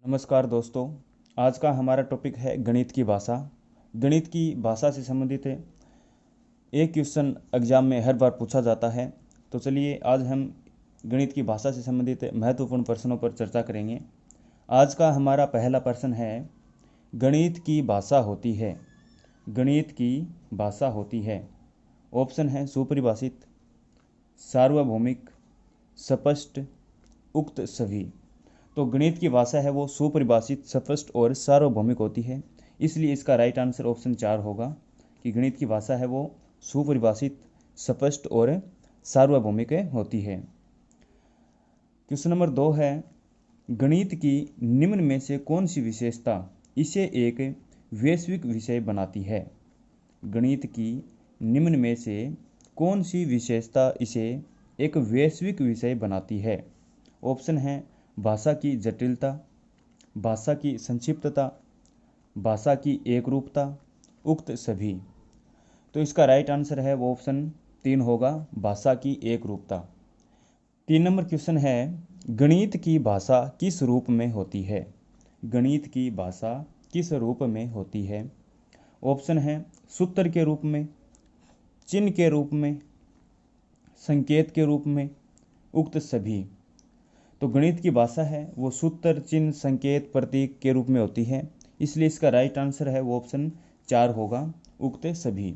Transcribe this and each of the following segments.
नमस्कार दोस्तों। आज का हमारा टॉपिक है गणित की भाषा। गणित की भाषा से संबंधित है एक क्वेश्चन एग्जाम में हर बार पूछा जाता है। तो चलिए आज हम गणित की भाषा से संबंधित महत्वपूर्ण प्रश्नों पर चर्चा करेंगे। आज का हमारा पहला प्रश्न है, गणित की भाषा होती है। गणित की भाषा होती है। ऑप्शन है सुपरिभाषित, सार्वभौमिक, स्पष्ट, उक्त सभी। तो गणित की भाषा है वो सुपरिभाषित, स्पष्ट और सार्वभौमिक होती है। इसलिए इसका राइट आंसर ऑप्शन 4 होगा कि गणित की भाषा है वो सुपरिभाषित, स्पष्ट और सार्वभौमिक होती है। क्वेश्चन नंबर 2 है, गणित की निम्न में से कौन सी विशेषता इसे एक वैश्विक विषय बनाती है। गणित की निम्न में से कौन सी विशेषता इसे एक वैश्विक विषय बनाती है। ऑप्शन है भाषा की जटिलता, भाषा की संक्षिप्तता, भाषा की एकरूपता, उक्त सभी। तो इसका राइट आंसर है वो ऑप्शन 3 होगा, भाषा की एकरूपता। 3 नंबर क्वेश्चन है, गणित की भाषा किस रूप में होती है। गणित की भाषा किस रूप में होती है। ऑप्शन है सूत्र के रूप में, चिन्ह के रूप में, संकेत के रूप में, उक्त सभी। तो गणित की भाषा है वो सूत्र, चिन्ह, संकेत, प्रतीक के रूप में होती है। इसलिए इसका राइट आंसर है वो ऑप्शन 4 होगा, उक्त सभी।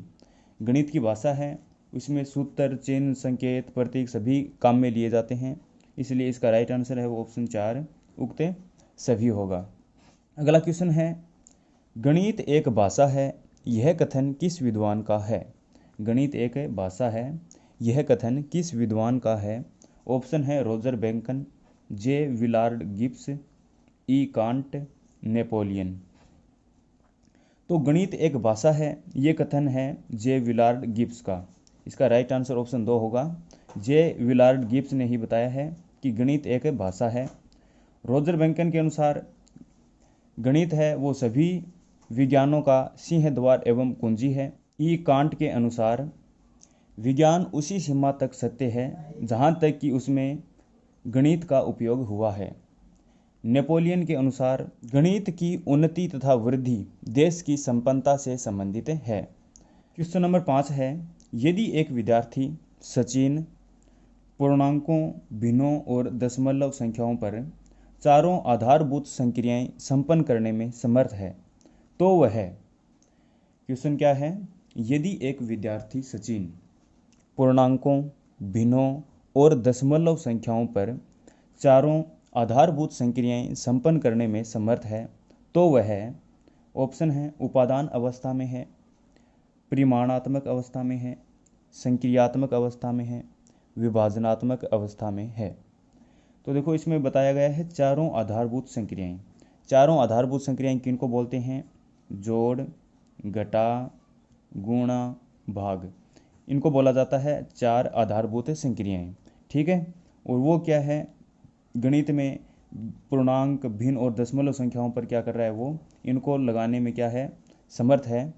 गणित की भाषा है उसमें सूत्र, चिन्ह, संकेत, प्रतीक सभी काम में लिए जाते हैं। इसलिए इसका राइट आंसर है वो ऑप्शन 4, उक्त सभी होगा। अगला क्वेश्चन है, गणित एक भाषा है, यह कथन किस विद्वान का है। गणित एक भाषा है, यह कथन किस विद्वान का है। ऑप्शन है Roger Bacon, J Willard Gibbs, E Kant, Napoleon. तो गणित एक भाषा है, ये कथन है जे विलार्ड गिब्स का। इसका राइट आंसर ऑप्शन 2 होगा। जे विलार्ड गिब्स ने ही बताया है कि गणित एक भाषा है। रोजर बेंकन के अनुसार गणित है वो सभी विज्ञानों का सिंह द्वार एवं कुंजी है। ई कांट के अनुसार विज्ञान उसी सीमा तक सत्य है जहाँ तक कि उसमें गणित का उपयोग हुआ है। नेपोलियन के अनुसार गणित की उन्नति तथा वृद्धि देश की संपन्नता से संबंधित है। क्वेश्चन नंबर 5 है, यदि एक विद्यार्थी सचिन पूर्णांकों, भिन्नों और दशमलव संख्याओं पर चारों आधारभूत संक्रियाएं संपन्न करने में समर्थ है तो वह। क्वेश्चन क्या है, यदि एक विद्यार्थी सचिन पूर्णांकों, भिन्नों और दशमलव संख्याओं पर चारों आधारभूत संक्रियाएं संपन्न करने में समर्थ है तो वह। ऑप्शन है उपादान अवस्था में है, परिमाणात्मक अवस्था में है, संक्रियात्मक अवस्था में है, विभाजनात्मक अवस्था में है। तो देखो इसमें बताया गया है चारों आधारभूत संक्रियाएं। चारों आधारभूत संक्रियाएं किनको बोलते हैं, जोड़, घटा, गुणा, भाग, इनको बोला जाता है चार आधारभूत संक्रियाएं। ठीक है, और वो क्या है, गणित में पूर्णांक, भिन्न और दशमलव संख्याओं पर क्या कर रहा है, वो इनको लगाने में क्या है, समर्थ है।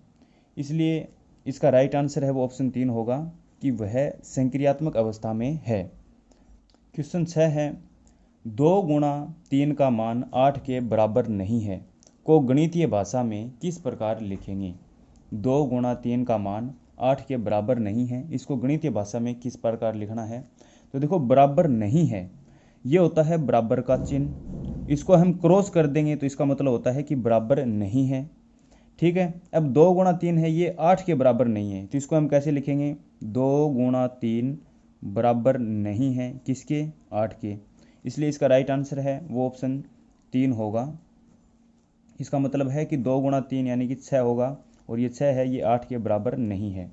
इसलिए इसका राइट आंसर है वो ऑप्शन 3 होगा कि वह संक्रियात्मक अवस्था में है। क्वेश्चन 6 है, 2 गुणा 3 का मान 8 के बराबर नहीं है को गणितीय भाषा में किस प्रकार लिखेंगे। 2 गुणा 3 का मान 8 के बराबर नहीं है, इसको गणितीय भाषा में किस प्रकार लिखना है। तो देखो बराबर नहीं है ये होता है बराबर का चिन्ह, इसको हम क्रॉस कर देंगे तो इसका मतलब होता है कि बराबर नहीं है। ठीक है, अब 2 गुणा 3 है ये 8 के बराबर नहीं है, तो इसको हम कैसे लिखेंगे, 2 गुणा 3 बराबर नहीं है किसके, 8 के। इसलिए इसका राइट आंसर है वो ऑप्शन 3 होगा। इसका मतलब है कि 2 गुणा 3 यानी कि 6 होगा, और ये 6 है ये 8 के बराबर नहीं है।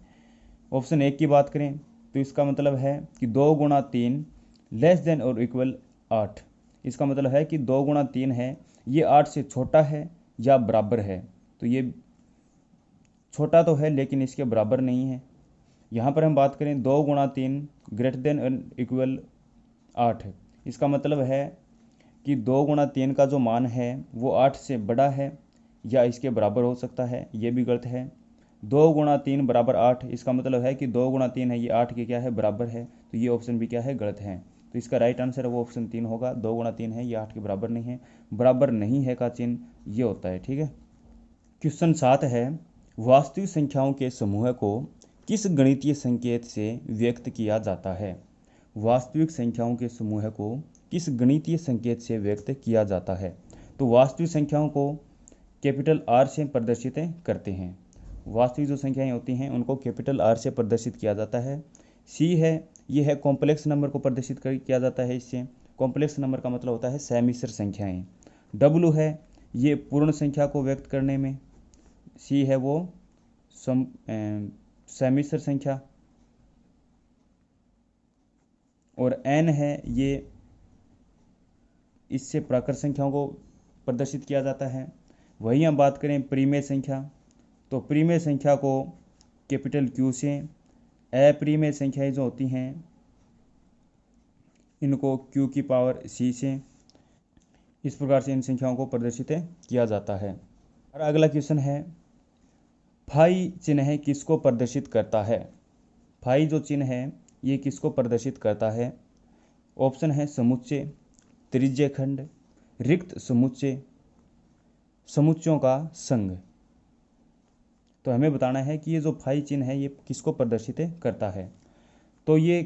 ऑप्शन 1 की बात करें तो इसका मतलब है कि 2 गुणा 3 लेस देन और इक्वल 8। इसका मतलब है कि 2 गुणा 3 है ये 8 से छोटा है या बराबर है। तो ये छोटा तो है लेकिन इसके बराबर नहीं है। यहाँ पर हम बात करें 2 गुणा 3 ग्रेटर देन और इक्वल 8, इसका मतलब है कि 2 गुणा 3 का जो मान है वो 8 से बड़ा है या इसके बराबर हो सकता है, ये भी गलत है। 2 गुणा 3 बराबर 8, इसका मतलब है कि 2 गुणा 3 है ये 8 के क्या है, बराबर है। तो ये ऑप्शन भी क्या है, गलत है। तो इसका राइट आंसर है वो ऑप्शन 3 होगा। 2 गुणा 3 है, ये 8 के बराबर नहीं है। बराबर नहीं है का चिन्ह ये होता है। ठीक है। क्वेश्चन 7 है, वास्तविक संख्याओं के समूह को किस गणितीय संकेत से व्यक्त किया जाता है? वास्तविक संख्याओं के समूह को किस गणितीय संकेत से व्यक्त किया जाता है? तो वास्तविक संख्याओं को कैपिटल आर से प्रदर्शित करते हैं। वास्तविक जो संख्याएं होती हैं उनको कैपिटल आर से प्रदर्शित किया जाता है। सी है, ये है कॉम्प्लेक्स नंबर को प्रदर्शित किया जाता है इससे। कॉम्प्लेक्स नंबर का मतलब होता है समिश्र संख्याएं। डब्लू है, ये पूर्ण संख्या को व्यक्त करने में। सी है वो समिश्र संख्या। और एन है, ये इससे प्राकृत संख्याओं को प्रदर्शित किया जाता है। वहीं हम बात करें परिमेय संख्या, तो परिमेय संख्या को कैपिटल क्यू से, अपरिमेय संख्याएं जो होती हैं इनको क्यू की पावर सी से, इस प्रकार से इन संख्याओं को प्रदर्शित किया जाता है। और अगला क्वेश्चन है, फाई चिन्ह किसको प्रदर्शित करता है? फाई जो चिन्ह है ये किसको प्रदर्शित करता है? ऑप्शन है समुच्चय, त्रिज्य खंड, रिक्त समुच्चय, समुच्चयों का संघ। तो हमें बताना है कि ये जो फाई चिन्ह है ये किसको प्रदर्शित करता है। तो ये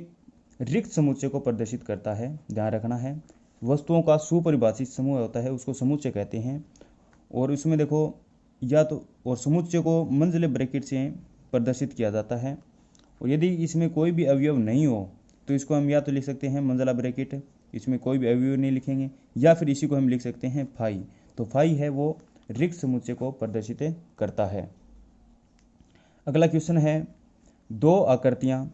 रिक्त समुच्चय को प्रदर्शित करता है। ध्यान रखना है, वस्तुओं का सुपरिभाषित समूह होता है उसको समुच्चय कहते हैं। और इसमें देखो या तो और समुच्चय को मंझले ब्रैकेट से प्रदर्शित किया जाता है। और यदि इसमें कोई भी अवयव नहीं हो तो इसको हम या तो लिख सकते हैं मंझला ब्रैकेट, इसमें कोई भी अवयव नहीं लिखेंगे, या फिर इसी को हम लिख सकते हैं फाई। तो फाई है वो रिक्त समुच्चय को प्रदर्शित करता है। अगला क्वेश्चन है, दो आकृतियां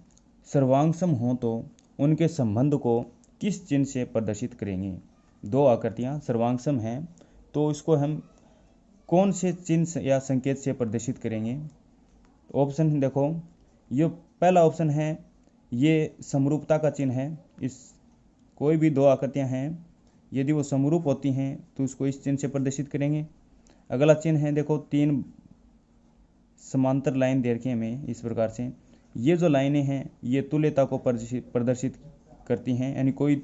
सर्वांगसम हों तो उनके संबंध को किस चिन्ह से प्रदर्शित करेंगे? दो आकृतियां सर्वांगसम हैं तो इसको हम कौन से चिन्ह या संकेत से प्रदर्शित करेंगे? ऑप्शन देखो, ये पहला ऑप्शन है, ये समरूपता का चिन्ह है। इस कोई भी दो आकृतियां हैं यदि वो समरूप होती हैं तो उसको इस चिन्ह से प्रदर्शित करेंगे। अगला चिन्ह है देखो, तीन समांतर लाइन दे रखी है हमें इस प्रकार से, ये जो लाइनें हैं ये तुल्यता को प्रदर्शित करती हैं, यानी कोई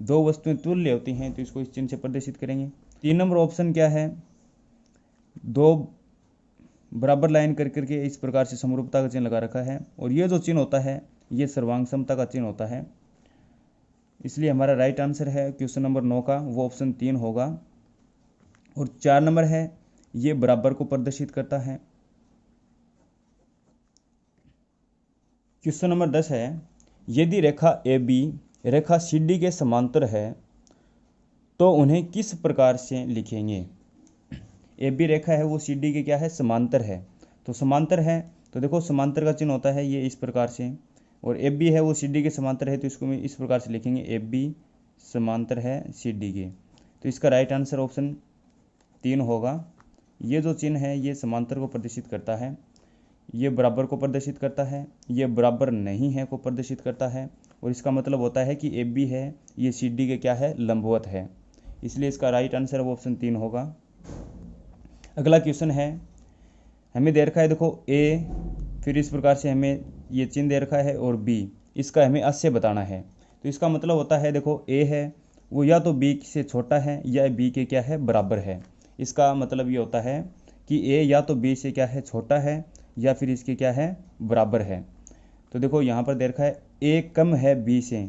दो वस्तुएं तुल्य होती हैं तो इसको इस चिन्ह से प्रदर्शित करेंगे। 3 नंबर ऑप्शन क्या है, दो बराबर लाइन कर करके इस प्रकार से समरूपता का चिन्ह लगा रखा है, और ये जो चिन्ह होता है ये सर्वांग समता का चिन्ह होता है। इसलिए हमारा राइट आंसर है क्वेश्चन नंबर 9 का वो ऑप्शन 3 होगा। और 4 नंबर है, ये बराबर को प्रदर्शित करता है। क्वेश्चन नंबर 10 है, यदि रेखा A B Rekha C D के समांतर है तो उन्हें किस प्रकार से लिखेंगे? ए बी रेखा है वो सी डी के क्या है, समांतर है। तो समांतर है तो देखो समांतर का चिन्ह होता है ये इस प्रकार से, और ए बी है वो सी डी के समांतर है तो इसको हम इस प्रकार से लिखेंगे, ए बी समांतर है सी डी के। तो इसका राइट आंसर ऑप्शन 3 होगा। ये जो चिन्ह है ये समांतर को प्रदर्शित करता है, ये बराबर को प्रदर्शित करता है, ये बराबर नहीं है को प्रदर्शित करता है, और इसका मतलब होता है कि ए बी है ये सी डी के क्या है, लंबवत है। इसलिए इसका राइट आंसर वो ऑप्शन 3 होगा। अगला क्वेश्चन है, हमें दे रखा है देखो ए, फिर इस प्रकार से हमें ये चिन्ह दे रखा है, और बी, इसका हमें अस्य बताना है। तो इसका मतलब होता है देखो ए है वो या तो बी से छोटा है या बी के क्या है, बराबर है। इसका मतलब ये होता है कि ए या तो बी से क्या है, छोटा है, या फिर इसके क्या है, बराबर है। तो देखो यहाँ पर दे रखा है ए कम है बी से,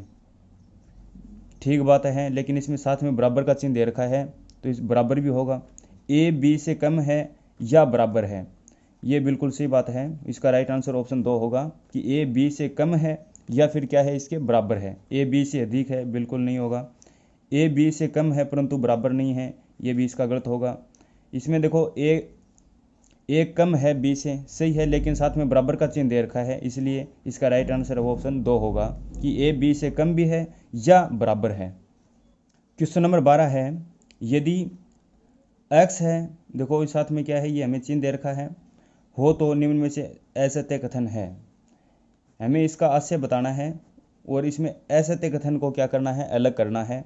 ठीक बात है, लेकिन इसमें साथ में बराबर का चिन्ह दे रखा है तो इस बराबर भी होगा। ए बी से कम है या बराबर है, ये बिल्कुल सही बात है। इसका राइट आंसर ऑप्शन 2 होगा कि ए बी से कम है या फिर क्या है, इसके बराबर है। ए बी से अधिक है, बिल्कुल नहीं होगा। ए बी से कम है परंतु बराबर नहीं है, ये भी इसका गलत होगा। इसमें देखो ए कम है बी से, सही है, लेकिन साथ में बराबर का चिन्ह दे रखा है, इसलिए इसका राइट आंसर ऑप्शन 2 होगा कि ए बी से कम भी है या बराबर है। क्वेश्चन नंबर 12 है, यदि x है, देखो इस साथ में क्या है, ये हमें चिन्ह दे रखा है, हो तो निम्न में से असत्य कथन है। हमें इसका आशय बताना है और इसमें असत्य कथन को क्या करना है, अलग करना है।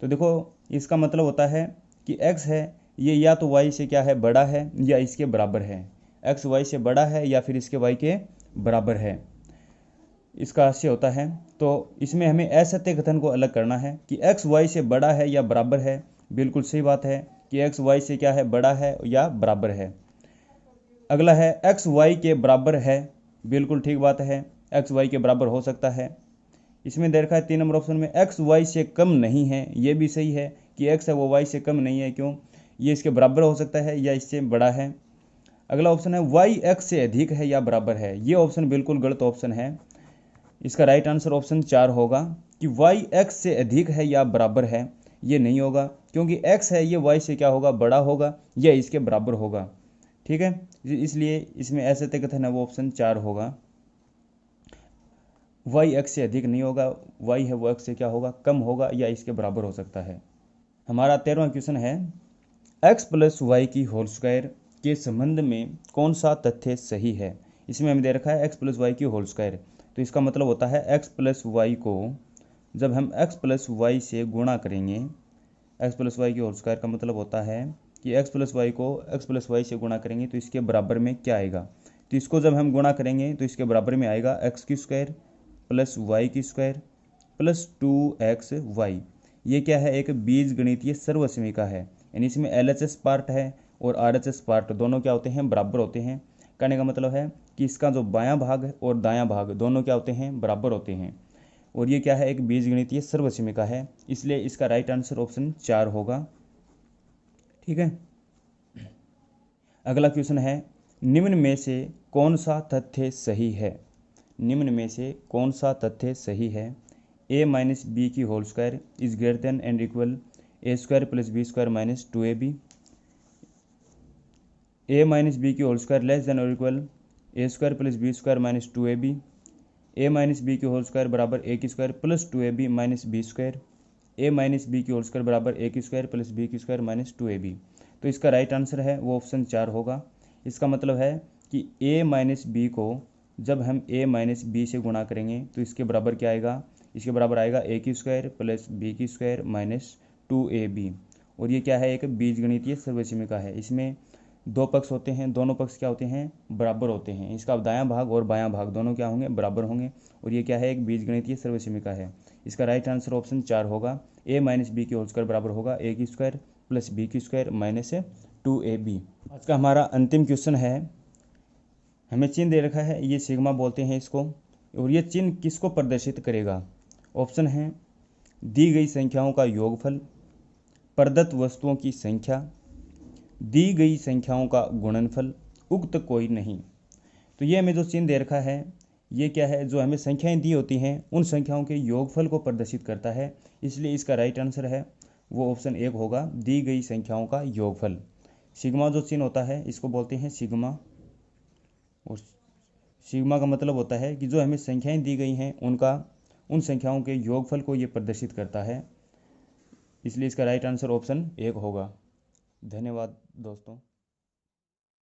तो देखो इसका मतलब होता है कि x है ये या तो y से क्या है, बड़ा है या इसके बराबर है। x y से बड़ा है या फिर इसके y के बराबर है। इसका हास्य होता है। तो इसमें हमें असत्य कथन को अलग करना है कि एक्स वाई से बड़ा है या बराबर है। बिल्कुल सही बात है कि एक्स वाई से क्या है, बड़ा है या बराबर है। अगला है एक्स वाई के बराबर है। बिल्कुल ठीक बात है, एक्स वाई के बराबर हो सकता है। इसमें दे रखा है 3 नंबर ऑप्शन में एक्स वाई से कम नहीं है। ये भी सही है कि एक्स है वो वाई से कम नहीं है, क्यों, ये इसके बराबर हो सकता है या इससे बड़ा है। अगला ऑप्शन है वाई एक्स से अधिक है या बराबर है। ये ऑप्शन बिल्कुल गलत ऑप्शन है। इसका राइट आंसर ऑप्शन 4 होगा कि वाई एक्स से अधिक है या बराबर है। ये नहीं होगा, क्योंकि एक्स है ये वाई से क्या होगा, बड़ा होगा या इसके बराबर होगा। ठीक है, इसलिए इसमें ऐसे कथन है वो ऑप्शन 4 होगा। वाई एक्स से अधिक नहीं होगा, वाई है वो एक्स से क्या होगा, कम होगा या इसके बराबर हो सकता है। हमारा 13वां क्वेश्चन है एक्स प्लस वाई की होल स्क्वायर के संबंध में कौन सा तथ्य सही है। इसमें हमें दे रखा है एक्स प्लस वाई की होल स्क्वायर। तो इसका मतलब होता है एक्स प्लस वाई को जब हम एक्स प्लस वाई से गुणा करेंगे, एक्स प्लस वाई की होल स्क्वायर का मतलब होता है कि एक्स प्लस वाई को एक्स प्लस वाई से गुणा करेंगे तो इसके बराबर में क्या आएगा। तो इसको जब हम गुणा करेंगे तो इसके बराबर में आएगा एक्स की स्क्वायर प्लस वाई की स्क्वायर प्लस 2xy। ये क्या है, एक बीज गणितीय सर्वसमीका है। यानी इसमें LHS पार्ट है और RHS पार्ट दोनों क्या होते हैं, बराबर होते हैं। कहने का मतलब है कि इसका जो बायां भाग और दायां भाग दोनों क्या होते हैं, बराबर होते हैं। और ये क्या है, एक बीज गणितीय सर्वसमीका है, इसलिए इसका राइट आंसर ऑप्शन 4 होगा। ठीक है, अगला क्वेश्चन है निम्न में से कौन सा तथ्य सही है। निम्न में से कौन सा तथ्य सही है। a माइनस बी की whole square is greater than and equal A square plus B square minus 2ab। a minus B की होल स्क्वायर लेस देन और equal A square plus B square minus 2ab। a minus B की whole square बराबर A की square plus 2ab minus B square. a minus B की whole square बराबर A की square plus B की square minus 2ab। तो इसका right answer है वो ऑप्शन 4 होगा। इसका मतलब है कि a माइनस बी को जब हम a माइनस बी से गुणा करेंगे तो इसके बराबर क्या आएगा, इसके बराबर आएगा ए की स्क्वायर प्लस बी की स्क्वायर माइनस 2ab। और ये क्या है, एक बीजगणितीय सर्वसमीका है। इसमें दो पक्ष होते हैं, दोनों पक्ष क्या होते हैं, बराबर होते हैं। इसका दायां भाग और बायां भाग दोनों क्या होंगे, बराबर होंगे। और ये क्या है, एक बीजगणितीय सर्वसमीका है। इसका राइट आंसर ऑप्शन 4 होगा। a माइनस बी की होल स्क्वायर बराबर होगा ए की स्क्वायर प्लस बी की स्क्वायर माइनस 2ab। आज का हमारा अंतिम क्वेश्चन है, हमें चिन्ह दे रखा है, ये सिग्मा बोलते हैं इसको, और ये चिन्ह किसको प्रदर्शित करेगा। ऑप्शन है दी गई संख्याओं का योगफल, प्रदत्त वस्तुओं की संख्या, दी गई संख्याओं का गुणनफल, उक्त कोई नहीं। तो ये हमें जो चिन्ह दे रखा है ये क्या है, जो हमें संख्याएं दी होती हैं उन संख्याओं के योगफल को प्रदर्शित करता है। इसलिए इसका राइट आंसर है वो ऑप्शन 1 होगा, दी गई संख्याओं का योगफल। सिग्मा जो चिन्ह होता है इसको बोलते हैं सिग्मा। और सिग्मा का मतलब होता है कि जो हमें संख्याएं दी गई हैं उन संख्याओं के योगफल को ये प्रदर्शित करता है। इसलिए इसका राइट आंसर ऑप्शन 1 होगा। धन्यवाद दोस्तों।